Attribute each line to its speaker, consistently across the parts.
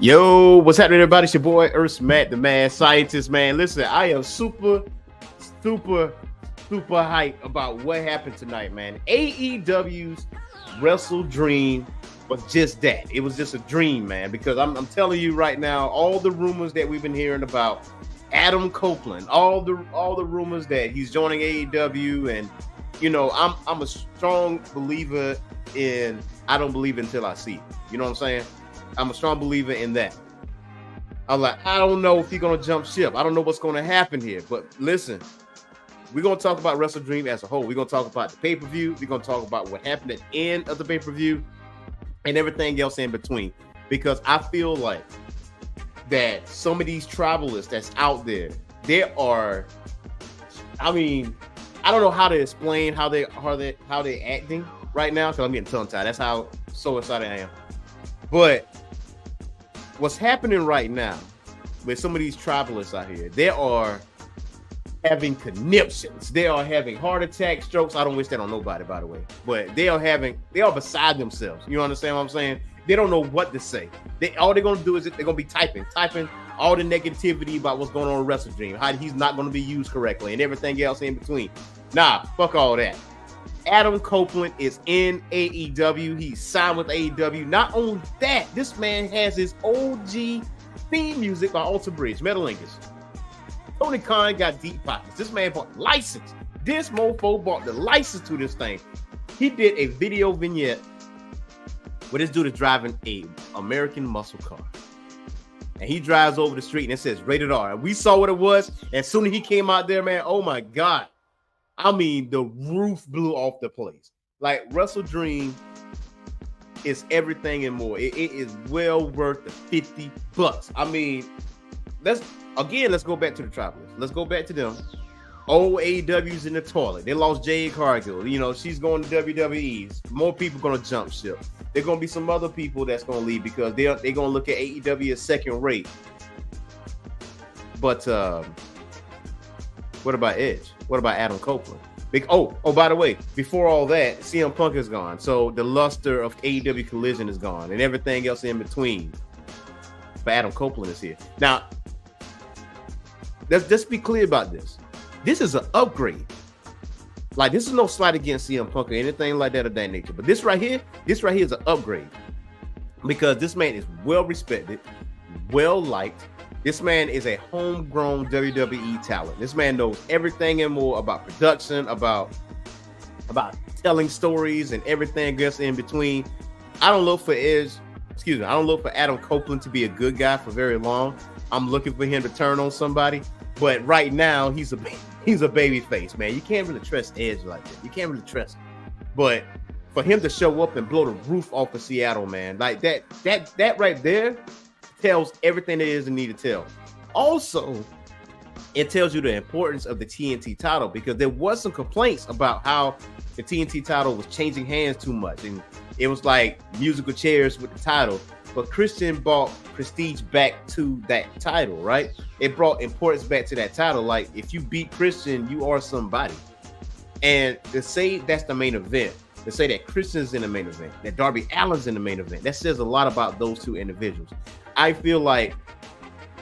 Speaker 1: Yo, what's happening, everybody? It's your boy, Earth Matt, the mad scientist, man. Listen, I am super hyped about what happened tonight, man. AEW's Wrestledream was just that. It was just a dream, man, because I'm telling you right now, all the rumors that we've been hearing about Adam Copeland, all the rumors that he's joining AEW, and I'm a strong believer in I don't believe until I see it. You know what I'm saying? I'm a strong believer in that. I'm like, I don't know if he's going to jump ship. I don't know what's going to happen here. But listen, we're going to talk about Wrestledream as a whole. We're going to talk about the pay-per-view. We're going to talk about what happened at the end of the pay-per-view and everything else in between. Because I feel like that some of these tribalists that's out there, I don't know how to explain how they're acting right now because I'm getting tongue-tied. That's how so excited I am. But what's happening right now with some of these tribalists out here, they are having conniptions. They are having heart attacks, strokes. I don't wish that on nobody, by the way. But they are beside themselves. You understand what I'm saying? They don't know what to say. All they're going to do is they're going to be typing all the negativity about what's going on in Wrestledream, how he's not going to be used correctly and everything else in between. Nah, fuck all that. Adam Copeland is in AEW. He's signed with AEW. Not only that, this man has his OG theme music by Alter Bridge, Metalingus. Tony Khan got deep pockets. This man bought the license. This mofo bought the license to this thing. He did a video vignette where this dude is driving a American muscle car. And he drives over the street and it says rated R. And we saw what it was. As soon as he came out there, man, oh my God. I mean, the roof blew off the place. Like, Wrestledream is everything and more. It is well worth the $50. I mean, let's go back to the Tribalists. Let's go back to them. Old AEW's in the toilet. They lost Jade Cargill. She's going to WWE's. More people going to jump ship. There's going to be some other people that's going to leave because they're going to look at AEW as second rate. But what about Edge? What about Adam Copeland? By the way, before all that, CM Punk is gone. So the luster of AEW Collision is gone and everything else in between. But Adam Copeland is here. Now, let's be clear about this. This is an upgrade. Like, this is no slight against CM Punk or anything like that of that nature. But this right here is an upgrade. Because this man is well respected, well liked. This man is a homegrown WWE talent. This man knows everything and more about production, about telling stories and everything else in between. I don't look for Adam Copeland to be a good guy for very long. I'm looking for him to turn on somebody. But right now, he's a baby face, man. You can't really trust Edge like that. You can't really trust him. But for him to show up and blow the roof off of Seattle, man, like that right there tells everything there is to need to tell. Also, it tells you the importance of the TNT title because there was some complaints about how the TNT title was changing hands too much. And it was like musical chairs with the title. But Christian brought prestige back to that title, right? It brought importance back to that title. Like, if you beat Christian, you are somebody. And to say that's the main event, to say that Christian's in the main event, that Darby Allin's in the main event, that says a lot about those two individuals. I feel like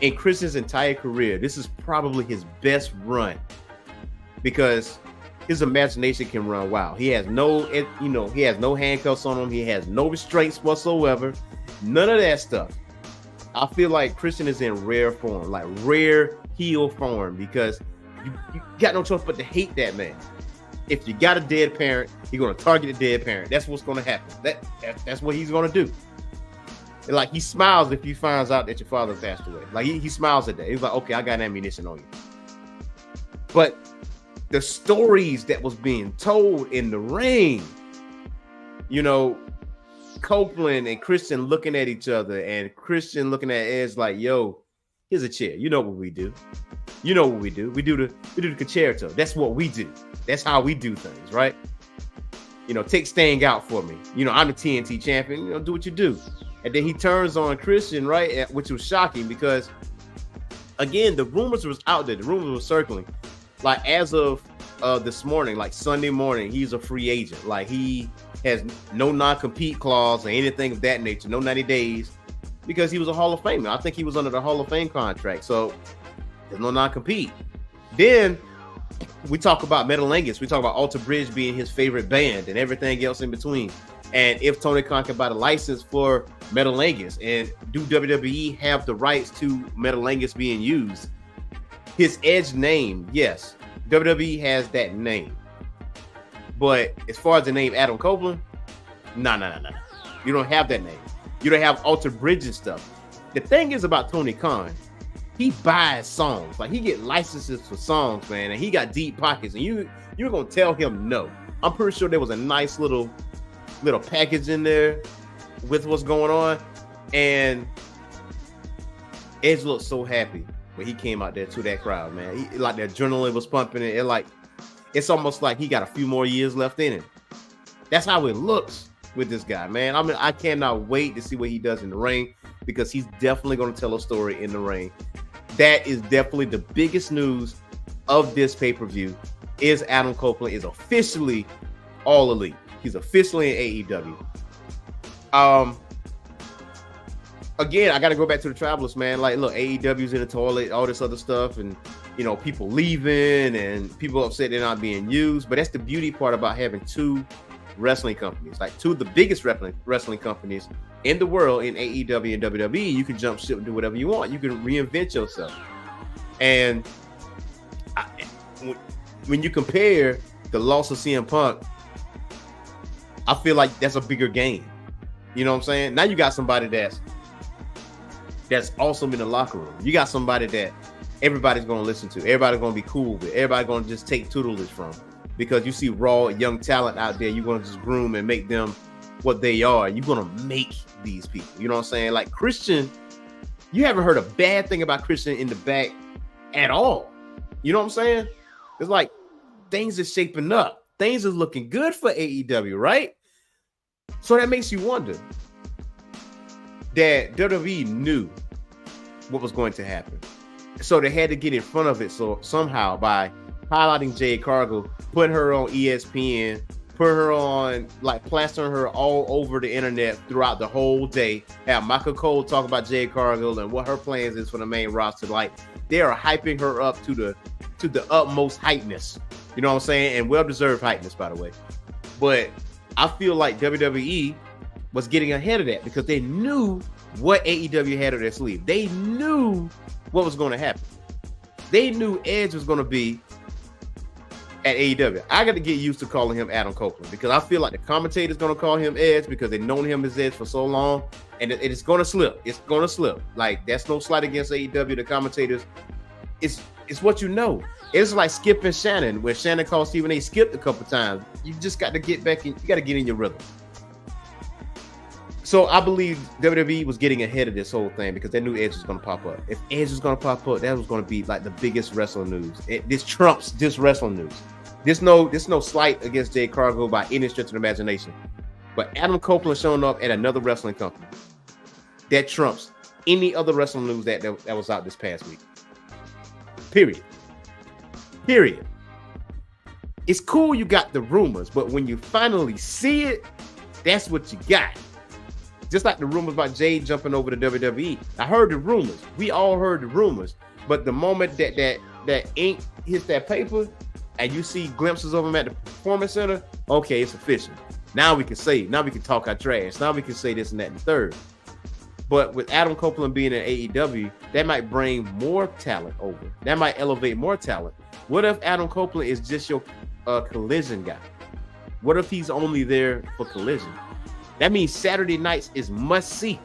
Speaker 1: in Christian's entire career, this is probably his best run because his imagination can run wild. He has no handcuffs on him. He has no restraints whatsoever. None of that stuff. I feel like Christian is in rare form, like rare heel form, because you got no choice but to hate that man. If you got a dead parent, you're going to target the dead parent. That's what's going to happen. That's what he's going to do. Like, he smiles if he finds out that your father passed away. Like, he smiles at that. He's like, okay, I got ammunition on you. But the stories that was being told in the ring, Copeland and Christian looking at each other and Christian looking at Edge like, yo, here's a chair. You know what we do. We do the concerto. That's what we do. That's how we do things, right? Take Sting out for me. I'm the TNT champion. Do what you do. And then he turns on Christian, right? Which was shocking because, again, the rumors was out there. The rumors were circling. Like, as of this morning, like Sunday morning, he's a free agent. Like, he has no non-compete clause or anything of that nature. No 90 days. because he was a Hall of Famer. I think he was under the Hall of Fame contract, so there's no non-compete. Then we talk about Metalingus. We talk about Alter Bridge being his favorite band and everything else in between. And if Tony Khan can buy the license for Metalingus, and do WWE have the rights to Metalingus being used? His Edge name, yes, WWE has that name. But as far as the name Adam Copeland, no. You don't have that name. You don't have Alter Bridge and stuff. The thing is about Tony Khan, he buys songs. Like, he get licenses for songs, man, and he got deep pockets, and you're gonna tell him no. I'm pretty sure there was a nice little package in there with what's going on, and Edge looked so happy when he came out there to that crowd, man. He, like, the adrenaline was pumping, and it's almost like he got a few more years left in him. That's how it looks with this guy, man. I mean, I cannot wait to see what he does in the ring, because he's definitely going to tell a story in the ring. That is definitely the biggest news of this pay-per-view, is Adam Copeland is officially All Elite. He's officially in AEW. Again, I got to go back to the Travelers, man. Like, look, AEW's in the toilet, all this other stuff, and, you know, people leaving and people upset they're not being used. But that's the beauty part about having two wrestling companies, like two of the biggest wrestling companies in the world, in AEW and WWE. You can jump ship and do whatever you want. You can reinvent yourself. And when you compare the loss of CM Punk, I feel like that's a bigger game. You know what I'm saying? Now you got somebody that's awesome in the locker room. You got somebody that everybody's going to listen to. Everybody's going to be cool with. Everybody's going to just take tutelage from. Because you see raw, young talent out there, you're going to just groom and make them what they are. You're going to make these people. You know what I'm saying? Like Christian, you haven't heard a bad thing about Christian in the back at all. You know what I'm saying? It's like things are shaping up. Things are looking good for AEW, right? So that makes you wonder that WWE knew what was going to happen. So they had to get in front of it. So somehow by highlighting Jade Cargill, putting her on ESPN, putting her on, like, plastering her all over the internet throughout the whole day. Have Michael Cole talk about Jade Cargill and what her plans is for the main roster. Like, they are hyping her up to the utmost hypeness. You know what I'm saying? And well-deserved hypeness, by the way. But I feel like WWE was getting ahead of that because they knew what AEW had on their sleeve. They knew what was going to happen. They knew Edge was going to be at AEW. I got to get used to calling him Adam Copeland because I feel like the commentator's going to call him Edge because they've known him as Edge for so long, and it's going to slip. It's going to slip. Like, that's no slight against AEW. The commentators, it's what you know. It's like Skip and Shannon, where Shannon called Stephen A. skipped a couple times. You just got to get back in. You got to get in your rhythm. So I believe WWE was getting ahead of this whole thing because they knew Edge was going to pop up. If Edge was going to pop up, that was going to be like the biggest wrestling news. This trumps this wrestling news. There's no slight against Jade Cargill by any stretch of the imagination. But Adam Copeland showing up at another wrestling company, that trumps any other wrestling news that was out this past week. Period. It's cool you got the rumors, but when you finally see it, that's what you got. Just like the rumors about Jade jumping over to WWE. I heard the rumors. We all heard the rumors. But the moment that ink hits that paper and you see glimpses of him at the Performance Center, okay, it's official. Now we can say, now we can talk our trash. Now we can say this and that and the third. But with Adam Copeland being in AEW, that might bring more talent over. That might elevate more talent. What if Adam Copeland is just your Collision guy? What if he's only there for Collision? That means Saturday nights is must see.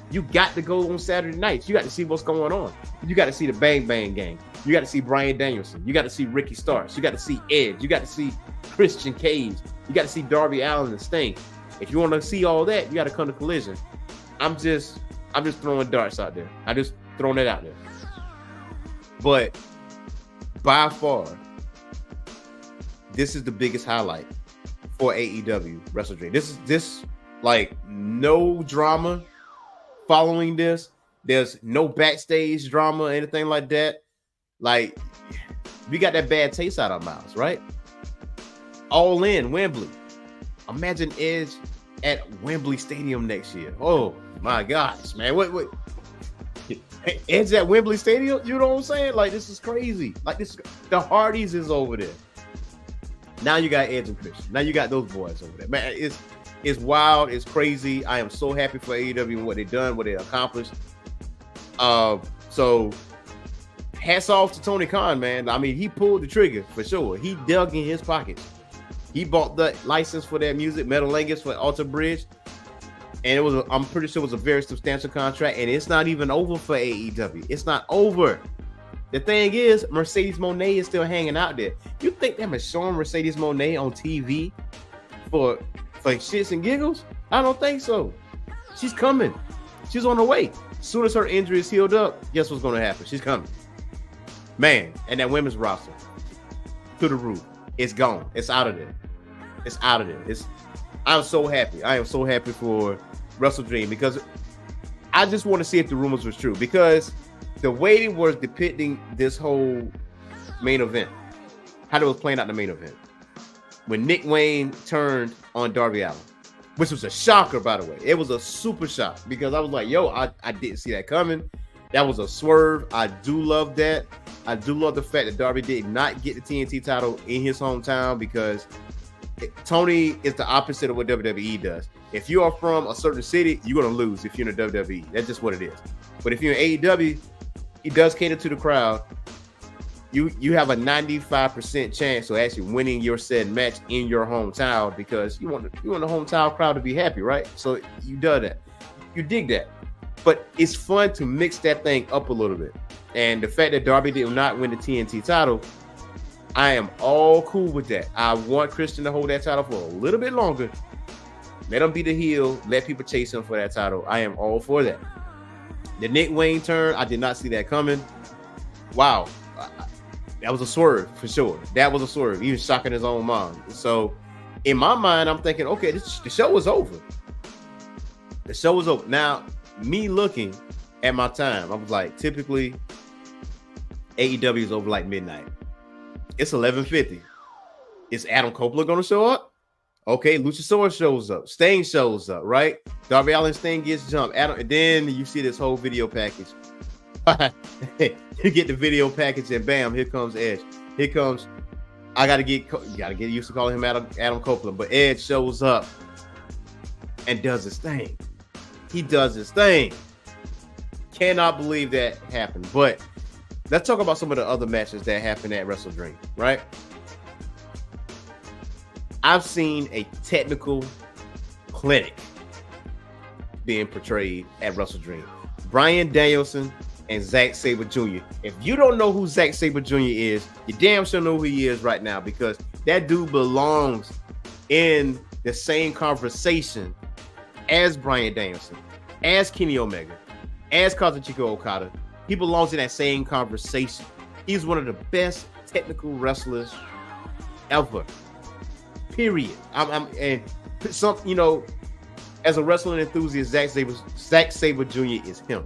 Speaker 1: You got to go on Saturday nights. You got to see what's going on. You got to see the Bang Bang Gang. You got to see Bryan Danielson. You got to see Ricky Starks. You got to see Edge. You got to see Christian Cage. You got to see Darby Allin and Sting. If you want to see all that, you got to come to Collision. I'm just throwing darts out there. I just throwing it out there. But by far, this is the biggest highlight for AEW Wrestledream. This like no drama following this. There's no backstage drama or anything like that. Like, we got that bad taste out of our mouths, right? All in Wembley. Imagine Edge at Wembley Stadium next year. Oh, My gosh, man. What? Edge at Wembley Stadium? You know what I'm saying? Like, this is crazy. Like, the Hardys is over there. Now you got Edge and Christian. Now you got those boys over there. Man, it's wild. It's crazy. I am so happy for AEW and what they've done, what they accomplished. So hats off to Tony Khan, man. I mean, he pulled the trigger for sure. He dug in his pockets. He bought the license for that music, Metal Langus for Alter Bridge. And I'm pretty sure it was a very substantial contract. And it's not even over for AEW. It's not over. The thing is, Mercedes Moné is still hanging out there. You think them is showing Mercedes Moné on TV for shits and giggles? I don't think so. She's coming. She's on her way. As soon as her injury is healed up, guess what's going to happen? She's coming. Man, and that women's roster to the roof. It's gone. It's out of there. It's out of there. I'm so happy. I am so happy for Wrestledream because I just want to see if the rumors was true, because the way they were depicting this whole main event, how they was playing out the main event, when Nick Wayne turned on Darby Allin, which was a shocker, by the way. It was a super shock because I was like, yo, I didn't see that coming. That was a swerve. I do love that. I do love the fact that Darby did not get the TNT title in his hometown, because Tony is the opposite of what WWE does. If you are from a certain city, you're going to lose if you're in the WWE. That's just what it is. But if you're in AEW, he does cater to the crowd. You have a 95% chance of actually winning your said match in your hometown, because you want the hometown crowd to be happy, right? So you do that. You dig that. But it's fun to mix that thing up a little bit. And the fact that Darby did not win the TNT title, I am all cool with that. I want Christian to hold that title for a little bit longer. Let him be the heel. Let people chase him for that title. I am all for that. The Nick Wayne turn, I did not see that coming. Wow. That was a swerve for sure. That was a swerve. He was shocking his own mom. So in my mind, I'm thinking, okay, the show is over. The show is over. Now, me looking at my time, I was like, typically AEW is over like midnight. It's 11:50. Is Adam Copeland going to show up? Okay, Luchasaurus shows up. Sting shows up, right? Darby Allin Sting gets jumped. And then you see this whole video package. You get the video package, and bam, here comes Edge. Here comes. I gotta get used to calling him Adam Copeland, but Edge shows up and does his thing. He does his thing. Cannot believe that happened. But let's talk about some of the other matches that happened at Wrestledream, right? I've seen a technical clinic being portrayed at Wrestledream. Bryan Danielson and Zack Sabre Jr. If you don't know who Zack Sabre Jr. is, you damn sure know who he is right now, because that dude belongs in the same conversation as Bryan Danielson, as Kenny Omega, as Kazuchika Okada. He belongs in that same conversation. He's one of the best technical wrestlers ever. Period. And some, as a wrestling enthusiast, Zack Sabre Jr. is him.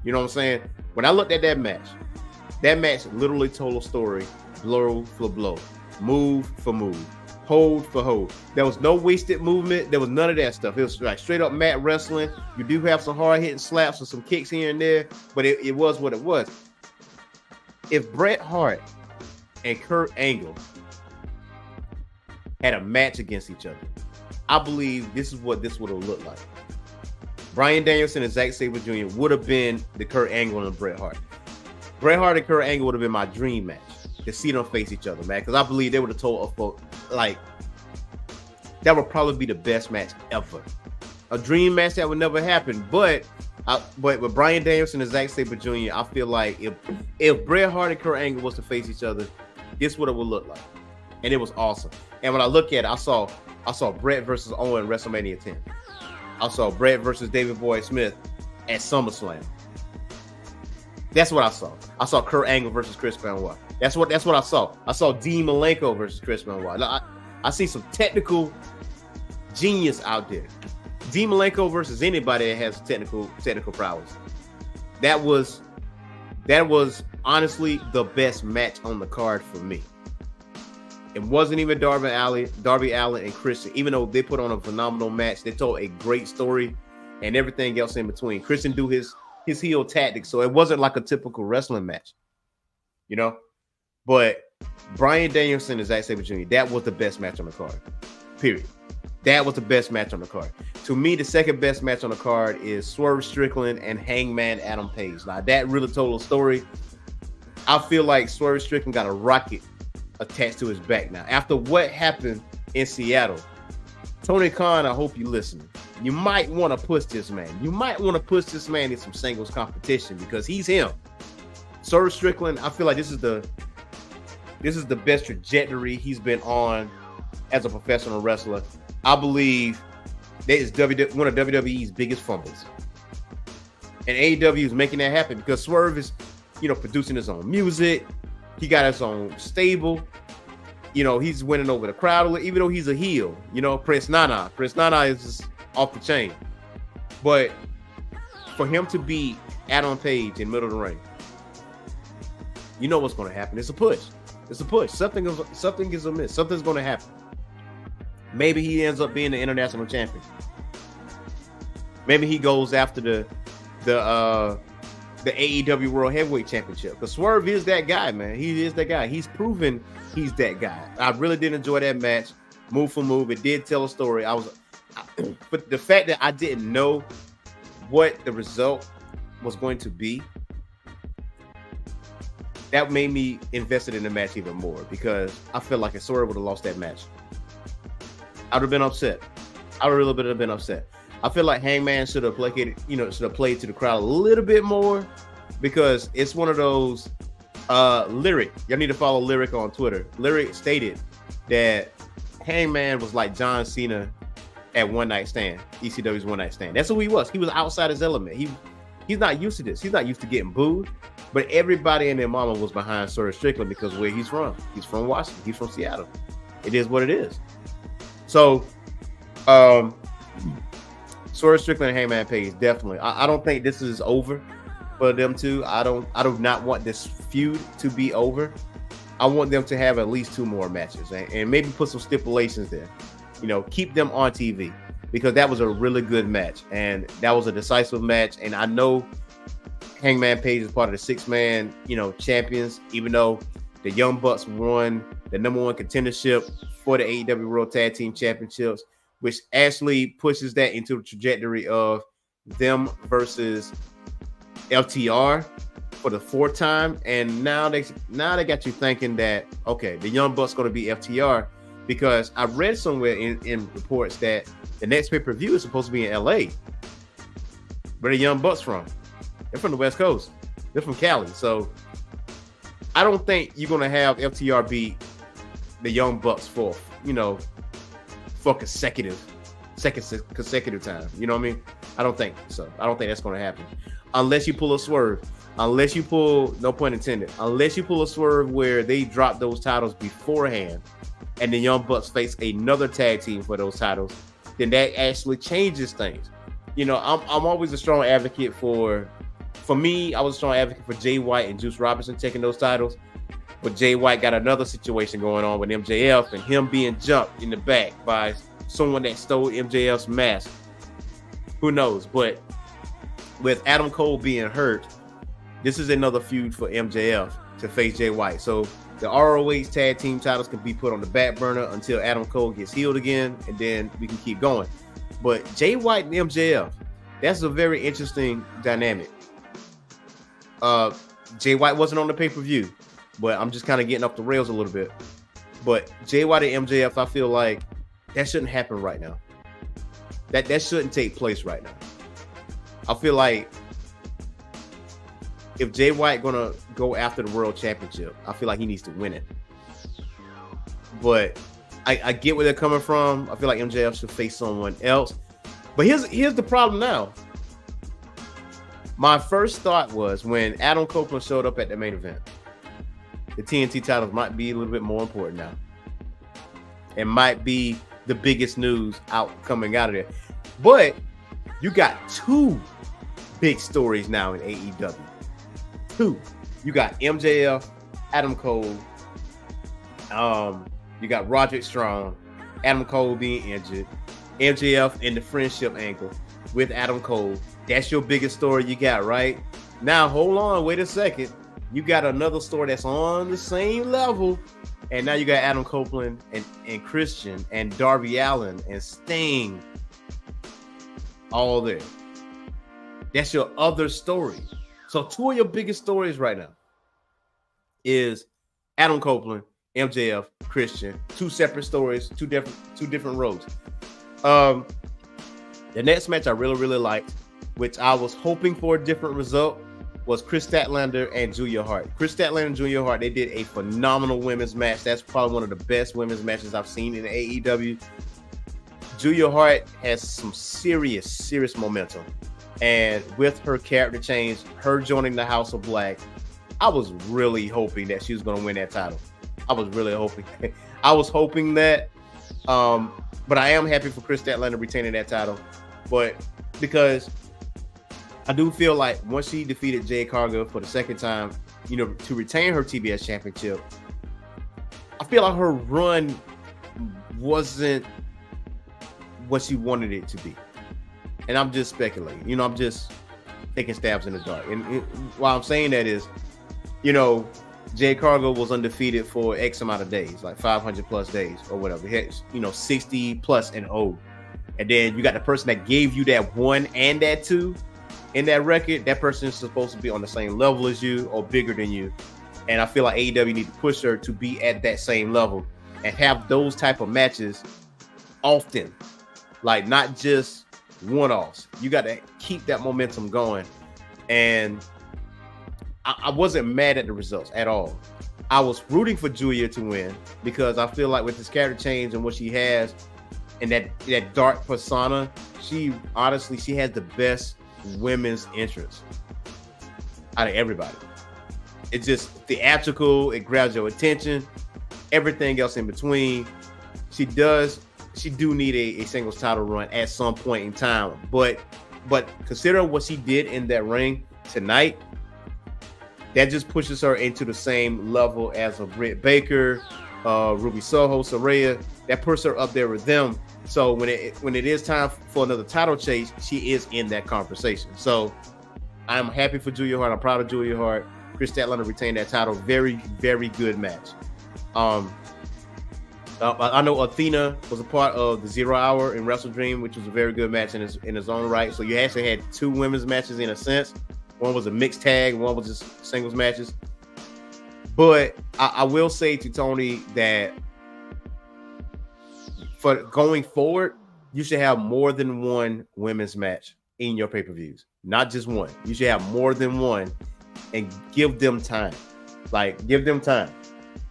Speaker 1: You know what I'm saying? When I looked at that match literally told a story, blow for blow, move for move, hold for hold. There was no wasted movement. There was none of that stuff. It was like straight up mat wrestling. You do have some hard hitting slaps and some kicks here and there, but it was what it was. If Bret Hart and Kurt Angle had a match against each other, I believe this is what this would have looked like. Bryan Danielson and Zack Sabre Jr. would have been the Kurt Angle and Bret Hart. Bret Hart and Kurt Angle would have been my dream match, to see them face each other, man, because I believe they would have told that would probably be the best match ever. A dream match that would never happen, but with Bryan Danielson and Zack Sabre Jr., I feel like if Bret Hart and Kurt Angle was to face each other, this would have looked like, and it was awesome. And when I look at it, I saw Bret versus Owen WrestleMania 10. I saw Bret versus David Boy Smith at SummerSlam. That's what I saw. I saw Kurt Angle versus Chris Benoit. That's what I saw. I saw Dean Malenko versus Chris Benoit. I see some technical genius out there. Dean Malenko versus anybody that has technical prowess. That was honestly the best match on the card for me. It wasn't even Darby Allin and Christian, even though they put on a phenomenal match. They told a great story. and everything else in between. Christian do his heel tactics, so it wasn't like a typical wrestling match, you know. But Bryan Danielson and Zack Sabre Jr., that was the best match on the card. Period. That was the best match on the card. To me, the second best match on the card is Swerve Strickland and Hangman Adam Page. Now, that really told a story. I feel like Swerve Strickland got a rocket attached to his back now. After what happened in Seattle, Tony Khan, I hope you're listening. You might want to push this man. You might want to push this man in some singles competition because he's him. Swerve Strickland, I feel like this is the best trajectory he's been on as a professional wrestler. I believe that is one of WWE's biggest fumbles. And AEW is making that happen because Swerve is, producing his own music. He got his own stable. He's winning over the crowd, even though he's a heel. Prince Nana is just off the chain. But for him to beat Adam Page in the middle of the ring, you know what's going to happen. It's a push. Something is amiss. Something's going to happen. Maybe he ends up being the international champion. Maybe he goes after the AEW World Heavyweight Championship. Because Swerve is that guy, man. He is that guy. He's proven he's that guy. I really did enjoy that match, move for move. It did tell a story. But the fact that I didn't know what the result was going to be, that made me invested in the match even more because I felt like if Swerve would have lost that match, I would have been upset. I would really have been upset. I feel like Hangman should have played to the crowd a little bit more because it's one of those Lyric. Y'all need to follow Lyric on Twitter. Lyric stated that Hangman was like John Cena at One Night Stand, ECW's One Night Stand. That's who he was. He was outside his element. He's not used to this. He's not used to getting booed. But everybody and their mama was behind Swerve Strickland because where he's from. He's from Washington. He's from Seattle. It is what it is. So, Swerve Strickland and Hangman Page, definitely. I don't think this is over for them two. I do not want this feud to be over. I want them to have at least 2 more matches and maybe put some stipulations there. Keep them on TV because that was a really good match and that was a decisive match. And I know Hangman Page is part of the 6-man, champions, even though the Young Bucks won the #1 contendership for the AEW World Tag Team Championships, which actually pushes that into the trajectory of them versus FTR for the 4th time. And now they got you thinking that, okay, the Young Bucks going to be FTR because I read somewhere in reports that the next pay-per-view is supposed to be in LA. Where the Young Bucks from? They're from the West Coast. They're from Cali. So I don't think you're going to have FTR beat the Young Bucks for consecutive time. You know what I mean? I don't think so. I don't think that's going to happen. Unless you pull a Swerve. Unless you pull, no pun intended, unless you pull a Swerve where they drop those titles beforehand and the Young Bucks face another tag team for those titles, then that actually changes things. I'm always a strong advocate for me, I was a strong advocate for Jay White and Juice Robinson taking those titles. But Jay White got another situation going on with MJF and him being jumped in the back by someone that stole MJF's mask. Who knows? But with Adam Cole being hurt, this is another feud for MJF to face Jay White. So the ROH tag team titles can be put on the back burner until Adam Cole gets healed again, and then we can keep going. But Jay White and MJF, that's a very interesting dynamic. Jay White wasn't on the pay-per-view, but I'm just kind of getting off the rails a little bit. But Jay White and MJF, I feel like that shouldn't happen right now. That shouldn't take place right now. I feel like if Jay White gonna go after the world championship, I feel like he needs to win it. But I get where they're coming from. I feel like MJF should face someone else. But here's the problem now. My first thought was when Adam Copeland showed up at the main event, the TNT titles might be a little bit more important now. It might be the biggest news coming out of there. But you got 2 big stories now in AEW. 2. You got MJF, Adam Cole. You got Roderick Strong, Adam Cole being injured, MJF in the friendship angle. with Adam Cole. That's your biggest story you got, right? Now, hold on, wait a second. You got another story that's on the same level, and now you got Adam Copeland and Christian and Darby Allin and Sting all there. That's your other story. So two of your biggest stories right now is Adam Copeland, MJF, Christian. Two separate stories, two different roads. The next match I really liked, which I was hoping for a different result, was Chris Statlander and Julia Hart. Chris Statlander and Julia Hart, they did a phenomenal women's match. That's probably one of the best women's matches I've seen in AEW. Julia Hart has some serious momentum. And with her character change, her joining the House of Black, I was really hoping that she was going to win that title. I was really hoping. I was hoping that. But I am happy for Chris Statlander retaining that title. But because I do feel like once she defeated Jade Cargill for the second time, you know, to retain her TBS championship, I feel like her run wasn't what she wanted it to be. And I'm just speculating. You know, I'm just taking stabs in the dark. And why I'm saying that is, you know, Jade Cargill was undefeated for X amount of days, like 500 plus days or whatever. He had, you know, 60 plus and 0. And then you got the person that gave you that 1 and that 2 in that record. That person is supposed to be on the same level as you or bigger than you. And I feel like AEW need to push her to be at that same level and have those type of matches often, like not just one-offs. You got to keep that momentum going. And I wasn't mad at the results at all. I was rooting for Julia to win because I feel like with this character change and what she has and that dark persona, she has the best women's entrance out of everybody. It's just theatrical. It grabs your attention. Everything else in between. She do need a singles title run at some point in time. But considering what she did in that ring tonight, that just pushes her into the same level as a Britt Baker, Ruby Soho, Saraya. That puts her up there with them. So when it is time for another title chase, she is in that conversation. So I'm happy for Julia Hart. I'm proud of Julia Hart. Chris Statlander retained that title. Very, very good match. I know Athena was a part of the 0 Hour in Wrestledream, which was a very good match in its own right. So you actually had two women's matches in a sense. One was a mixed tag, one was just singles matches. But I will say to Tony that for going forward, you should have more than one women's match in your pay-per-views. Not just one. You should have more than one and give them time. Like, give them time.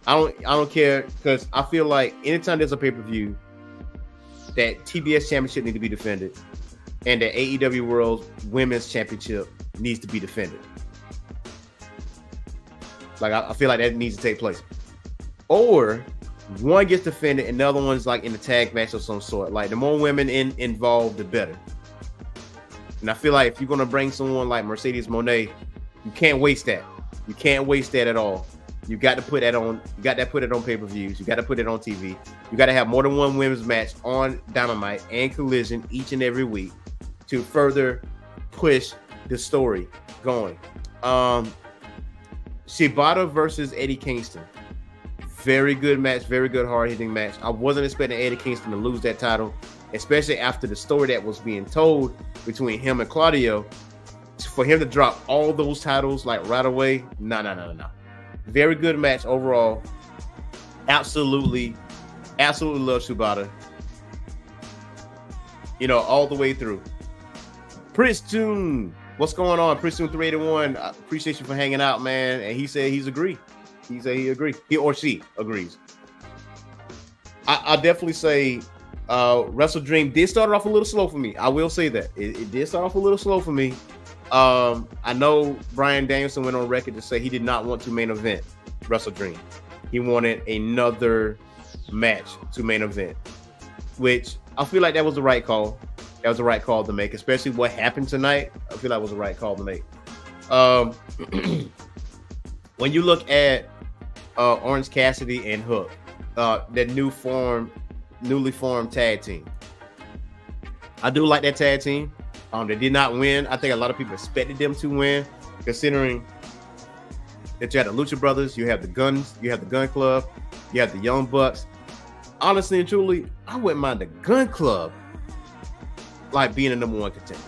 Speaker 1: I don't care, because I feel like anytime there's a pay-per-view, that TBS championship needs to be defended and the AEW World Women's Championship needs to be defended. Like, I feel like that needs to take place. Or one gets defended and the other one's like in a tag match of some sort. Like, the more women involved, the better. And I feel like if you're going to bring someone like Mercedes Moné, you can't waste that. You can't waste that at all. You got to put that on. You got to put it on pay-per-views. You got to put it on TV. You got to have more than one women's match on Dynamite and Collision each and every week to further push the story going. Shibata versus Eddie Kingston. Very good match. Very good hard-hitting match. I wasn't expecting Eddie Kingston to lose that title, especially after the story that was being told between him and Claudio. For him to drop all those titles like right away, no. Very good match overall. Absolutely love Shibata. You know, all the way through. Princeton, what's going on? Princeton 381. I appreciate you for hanging out, man. And he said he's agreed. He said he agrees. He or she agrees. I definitely say Wrestledream did start off a little slow for me. I will say that. It did start off a little slow for me. I know Bryan Danielson went on record to say he did not want to main event Wrestledream. He wanted another match to main event, which I feel like that was the right call. That was the right call to make, especially what happened tonight. I feel like it was the right call to make. When you look at Orange Cassidy and Hook, that newly formed tag team, I do like that tag team. They did not win. I think a lot of people expected them to win, considering that you had the Lucha Brothers, you have the Guns, you have the Gun Club, you have the Young Bucks. Honestly and truly, I wouldn't mind the Gun Club like being the number one contenders.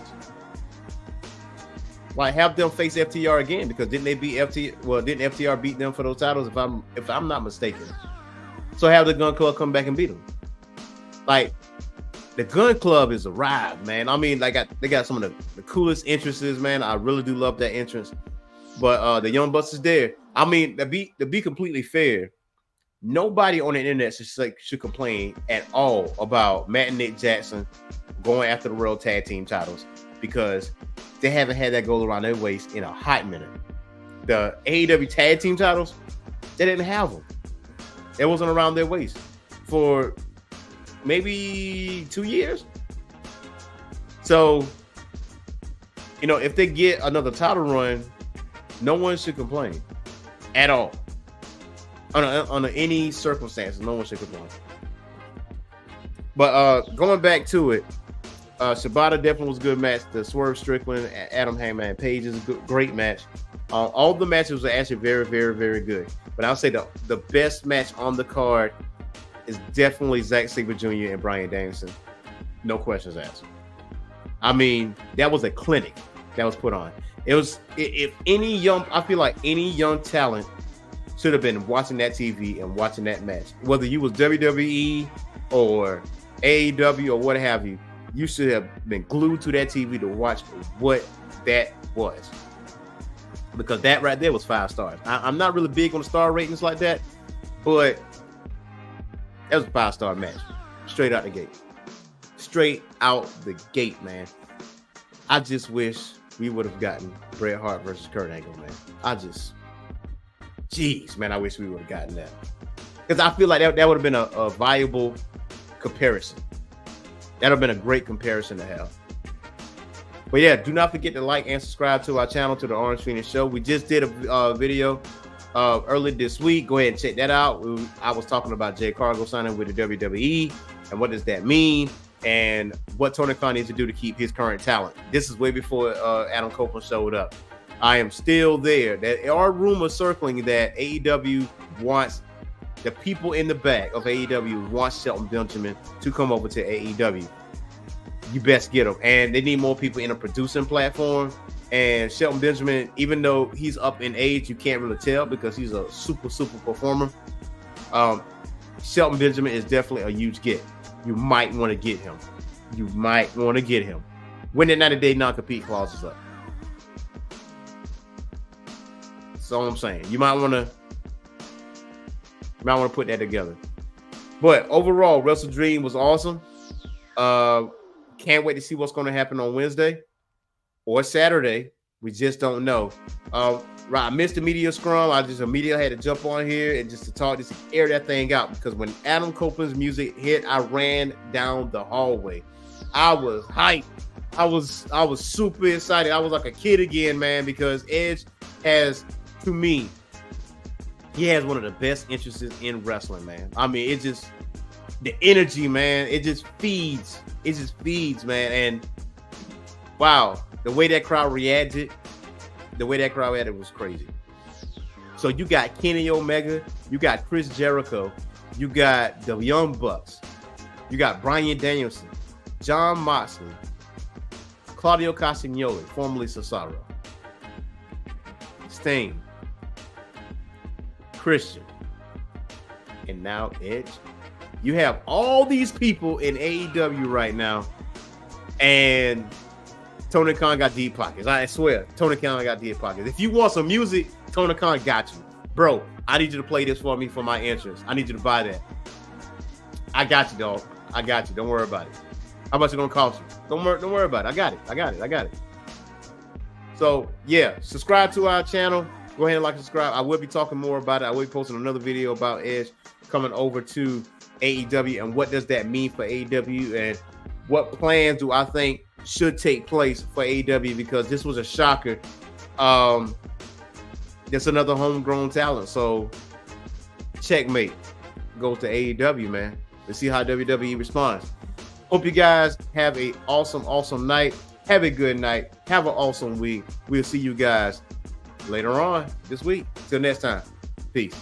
Speaker 1: Like have them face FTR again, because didn't they beat FTR? Well, didn't FTR beat them for those titles? If I'm not mistaken. So have the Gun Club come back and beat them. Like the Gun Club is a ride, man. I mean, like they got some of the coolest entrances, man. I really do love that entrance. But the Young Bucks is there. I mean, to be completely fair, nobody on the internet should complain at all about Matt and Nick Jackson going after the World Tag Team titles, because they haven't had that go around their waist in a hot minute. The AEW Tag Team titles, they didn't have them. It wasn't around their waist for maybe 2 years. So, you know, if they get another title run, no one should complain at all. Under any circumstances, no one should complain. But going back to it, Shibata definitely was a good match. The Swerve Strickland, Adam Hangman Page is a great match. All the matches were actually very, very, very good. But I'll say the best match on the card is definitely Zack Sabre Jr. and Bryan Danielson. No questions asked. I mean, that was a clinic that was put on. It was, I feel like any young talent should have been watching that TV and watching that match. Whether you was WWE or AEW or what have you, you should have been glued to that TV to watch what that was. Because that right there was 5 stars. I'm not really big on the star ratings like that, but that was a 5-star match. Straight out the gate. Straight out the gate, man. I just wish we would have gotten Bret Hart versus Kurt Angle, man. Jeez, man, I wish we would have gotten that. Because I feel like that would have been a viable comparison. That would have been a great comparison to have. But yeah, do not forget to like and subscribe to our channel, to the Orange Phoenix Show. We just did a video early this week. Go ahead and check that out. I was talking about Jay Cargill signing with the WWE and what does that mean, and what Tony Khan needs to do to keep his current talent. This is way before Adam Copeland showed up. I am still there. There are rumors circling that AEW wants, the people in the back of AEW wants Shelton Benjamin to come over to AEW. You best get him. And they need more people in a producing platform. And Shelton Benjamin, even though he's up in age, you can't really tell because he's a super performer. Shelton Benjamin is definitely a huge get. You might want to get him. When the 90-day non-compete clause is up. That's all I'm saying. You might want to put that together. But overall, Wrestledream was awesome. Can't wait to see what's going to happen on Wednesday or Saturday. We just don't know. Right, I missed the media scrum. I just immediately had to jump on here and just to air that thing out, because when Adam Copeland's music hit, I ran down the hallway. I was hyped. I was super excited. I was like a kid again, man, because Edge has, to me, he has one of the best interests in wrestling, man. I mean, it just, the energy, man, it just feeds, man. And wow, the way that crowd reacted was crazy. So you got Kenny Omega, you got Chris Jericho, you got the Young Bucks, you got Bryan Danielson, Jon Moxley, Claudio Castagnoli, formerly Cesaro, Sting, Christian, and now Edge. You have all these people in AEW right now, and Tony Khan got deep pockets. I swear, Tony Khan got deep pockets. If you want some music, Tony Khan got you. Bro, I need you to play this for me for my entrance. I need you to buy that. I got you, dog. I got you. Don't worry about it. How much it's gonna cost you? Don't worry about it. I got it. So yeah, subscribe to our channel. Go ahead and like and subscribe. I will be talking more about it. I will be posting another video about Edge coming over to AEW and what does that mean for AEW and what plans do I think should take place for AEW, because this was a shocker. There's another homegrown talent. So checkmate goes to AEW, man. Let's see how WWE responds. Hope you guys have a awesome night. Have a good night. Have an awesome week. We'll see you guys later on this week. Till next time. Peace.